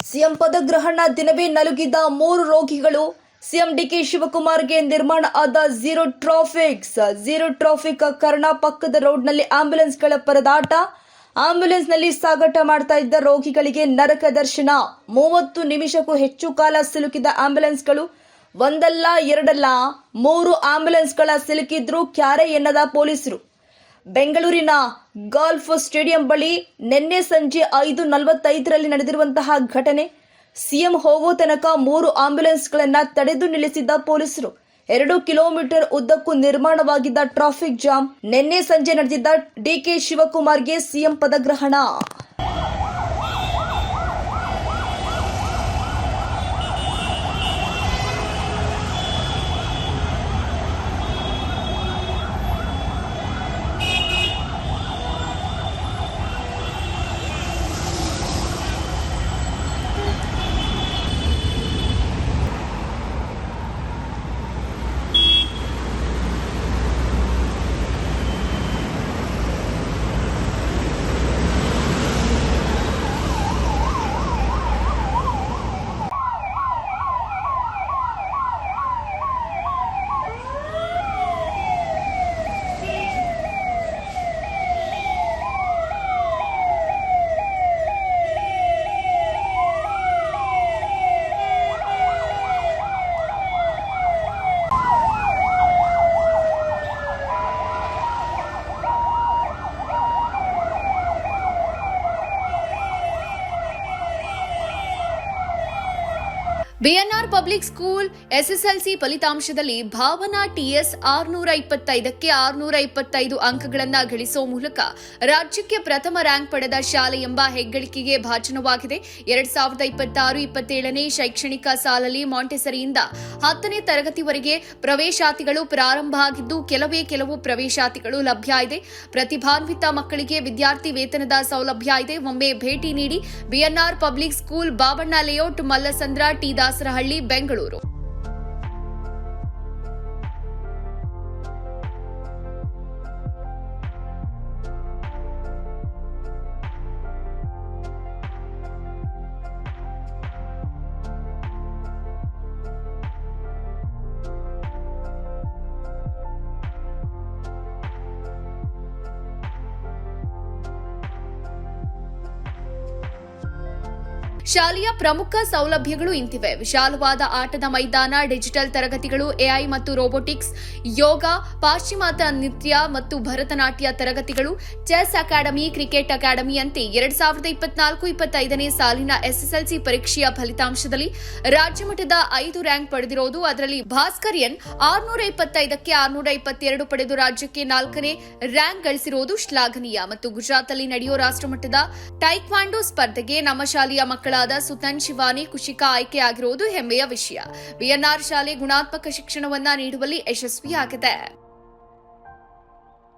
CM ಪದಗ್ರಹಣ ದಿನವೇ ನಲುಗಿದ 3 ರೋಗಿಗಳು. ಸಿಎಂ ಡಿಕೆ ಶಿವಕುಮಾರ್ಗೆ ನಿರ್ಮಾಣ ಆದ ಝೀರೋ ಟ್ರಾಫಿಕ್ ಕಾರಣ ಪಕ್ಕದ ರೋಡ್ನಲ್ಲಿ ಆಂಬ್ಯುಲೆನ್ಸ್ಗಳ ಪರದಾಟ. ಆಂಬ್ಯುಲೆನ್ಸ್ನಲ್ಲಿ ಸಾಗಾಟ ಮಾಡ್ತಾ ಇದ್ದ ರೋಗಿಗಳಿಗೆ ನರಕ ದರ್ಶನ. 30 ನಿಮಿಷಕ್ಕೂ ಹೆಚ್ಚು ಕಾಲ ಸಿಲುಕಿದ ಆಂಬ್ಯುಲೆನ್ಸ್ಗಳು. ಒಂದಲ್ಲ ಎರಡಲ್ಲ 3 ಆಂಬ್ಯುಲೆನ್ಸ್ಗಳ ಸಿಲುಕಿದ್ರು ಕ್ಯಾರೆ ಎನ್ನದ ಪೊಲೀಸರು. ಬೆಂಗಳೂರಿನ ಗಾಲ್ಫ್ ಸ್ಟೇಡಿಯಂ ಬಳಿ ನಿನ್ನೆ ಸಂಜೆ 5:45ರಲ್ಲಿ ನಡೆದಿರುವಂತಹ ಘಟನೆ. ಸಿಎಂ ಹೋಗೋ ತನಕ 3 ಆಂಬ್ಯುಲೆನ್ಸ್ಗಳನ್ನು ತಡೆದು ನಿಲ್ಲಿಸಿದ್ದ ಪೊಲೀಸರು. 2 ಕಿಲೋಮೀಟರ್ ಉದ್ದಕ್ಕೂ ನಿರ್ಮಾಣವಾಗಿದ್ದ ಟ್ರಾಫಿಕ್ ಜಾಮ್. ನಿನ್ನೆ ಸಂಜೆ ನಡೆದಿದ್ದ ಡಿಕೆ ಶಿವಕುಮಾರ್ಗೆ ಸಿಎಂ ಪದಗ್ರಹಣ. ಬಿಎನ್ಆರ್ ಪಬ್ಲಿಕ್ ಸ್ಕೂಲ್ ಎಸ್ಎಸ್ಎಲ್ಸಿ ಫಲಿತಾಂಶದಲ್ಲಿ ಭಾವನಾ ಟಿಎಸ್ 625ಕ್ಕೆ 625 ಅಂಕಗಳನ್ನು ಗಳಿಸುವ ಮೂಲಕ ರಾಜ್ಯಕ್ಕೆ ಪ್ರಥಮ ರ್ಯಾಂಕ್ ಪಡೆದ ಶಾಲೆ ಎಂಬ ಹೆಗ್ಗಳಿಕೆಗೆ ಭಾಜನವಾಗಿದೆ. 2026-27ನೇ ಶೈಕ್ಷಣಿಕ ಸಾಲಲ್ಲಿ ಮಾಂಟೆಸರಿಯಿಂದ 10ನೇ ತರಗತಿವರೆಗೆ ಪ್ರವೇಶಾತಿಗಳು ಪ್ರಾರಂಭ ಆಗಿದ್ದು ಕೆಲವು ಪ್ರವೇಶಾತಿಗಳು ಲಭ್ಯ ಇದೆ. ಪ್ರತಿಭಾನ್ವಿತ ಮಕ್ಕಳಿಗೆ ವಿದ್ಯಾರ್ಥಿ ವೇತನದ ಸೌಲಭ್ಯ ಇದೆ. ಒಮ್ಮೆ ಭೇಟಿ ನೀಡಿ. BNR public school, Babanna layout, Mallasandra, T Dasarahalli, Bengaluru. ಶಾಲೆಯ ಪ್ರಮುಖ ಸೌಲಭ್ಯಗಳು ಇಂತಿವೆ: ವಿಶಾಲವಾದ ಆಟದ ಮೈದಾನ, ಡಿಜಿಟಲ್ ತರಗತಿಗಳು, ಎಐ ಮತ್ತು ರೋಬೋಟಿಕ್ಸ್, ಯೋಗ, ಪಾಶ್ಚಿಮಾತ್ಯ ನೃತ್ಯ ಮತ್ತು ಭರತನಾಟ್ಯ ತರಗತಿಗಳು, ಚೆಸ್ ಅಕಾಡೆಮಿ, ಕ್ರಿಕೆಟ್ ಅಕಾಡೆಮಿಯಂತೆ 2024-25ನೇ ಸಾಲಿನ ಎಸ್ಎಸ್ಎಲ್ಸಿ ಪರೀಕ್ಷೆಯ ಫಲಿತಾಂಶದಲ್ಲಿ ರಾಜ್ಯಮಟ್ಟದ 5 ರ್ಯಾಂಕ್ ಪಡೆದಿರುವುದು. ಅದರಲ್ಲಿ ಭಾಸ್ಕರ್ ಎನ್ 625ಕ್ಕೆ 622 ಪಡೆದು ರಾಜ್ಯಕ್ಕೆ 4ನೇ ರ್ಯಾಂಕ್ ಗಳಿಸಿರುವುದು ಶ್ಲಾಘನೀಯ. ಮತ್ತು ಗುಜರಾತ್ನಲ್ಲಿ ನಡೆಯುವ ರಾಷ್ಟ್ರಮಟ್ಟದ ಟೈಕ್ವಾಂಡೋ ಸ್ಪರ್ಧೆಗೆ ನಮ್ಮ ಶಾಲೆಯ ಮಕ್ಕಳ ಸುತನ್ ಶಿವಾನಿ, ಕುಶಿಕಾ ಆಯ್ಕೆಯಾಗಿರುವುದು ಹೆಮ್ಮೆಯ ವಿಷಯ. ಬಿಎನ್ಆರ್ ಶಾಲೆ ಗುಣಾತ್ಮಕ ಶಿಕ್ಷಣವನ್ನ ನೀಡುವಲ್ಲಿ ಯಶಸ್ವಿಯಾಗಿದೆ.